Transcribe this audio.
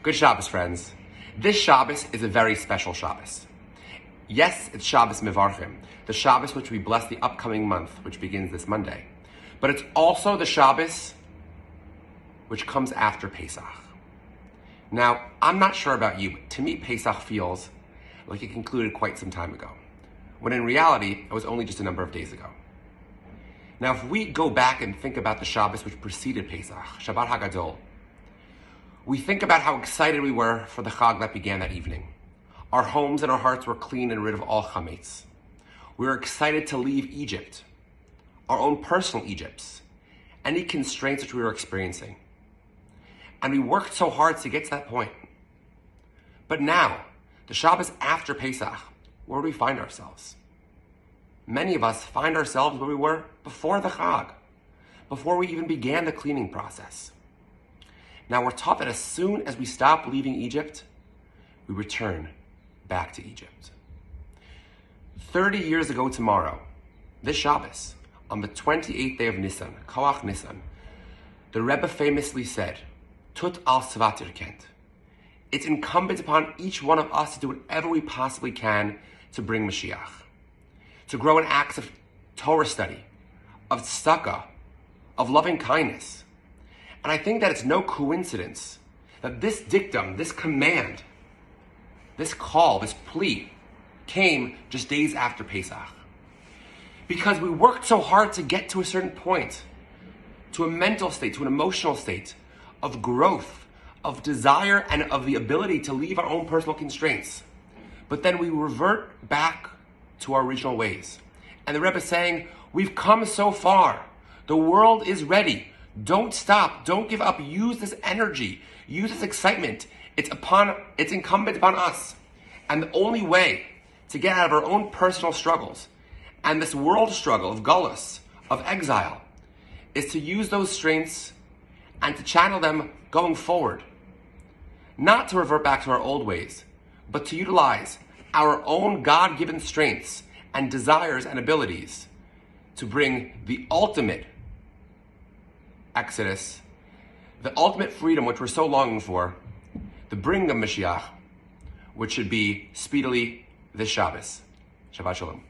Good Shabbos, friends. This Shabbos is a very special Shabbos. Yes, it's Shabbos Mivarchim, the Shabbos which we bless the upcoming month, which begins this Monday. But it's also the Shabbos which comes after Pesach. Now, I'm not sure about you, but to me, Pesach feels like it concluded quite some time ago, when in reality, it was only just a number of days ago. Now, if we go back and think about the Shabbos which preceded Pesach, Shabbat HaGadol, we think about how excited we were for the Chag that began that evening. Our homes and our hearts were clean and rid of all chametz. We were excited to leave Egypt, our own personal Egypts, any constraints which we were experiencing. And we worked so hard to get to that point. But now, the Shabbos after Pesach, where do we find ourselves? Many of us find ourselves where we were before the Chag, before we even began the cleaning process. Now we're taught that as soon as we stop leaving Egypt, we return back to Egypt. 30 years ago tomorrow, this Shabbos, on the 28th day of Nisan, Koach Nisan, the Rebbe famously said, Tut al Svatir Kent. It's incumbent upon each one of us to do whatever we possibly can to bring Mashiach, to grow in acts of Torah study, of tzedakah, of loving kindness. And I think that it's no coincidence that this dictum, this command, this call, this plea came just days after Pesach. Because we worked so hard to get to a certain point, to a mental state, to an emotional state of growth, of desire, and of the ability to leave our own personal constraints. But then we revert back to our original ways. And the Rebbe is saying, we've come so far. The world is ready. Don't stop. Don't give up. Use this energy. Use this excitement. It's incumbent upon us. And the only way to get out of our own personal struggles and this world struggle of gullus, of exile, is to use those strengths and to channel them going forward. Not to revert back to our old ways, but to utilize our own God-given strengths and desires and abilities to bring the ultimate exodus, the ultimate freedom which we're so longing for, the bringing of Mashiach, which should be speedily this Shabbos. Shabbat Shalom.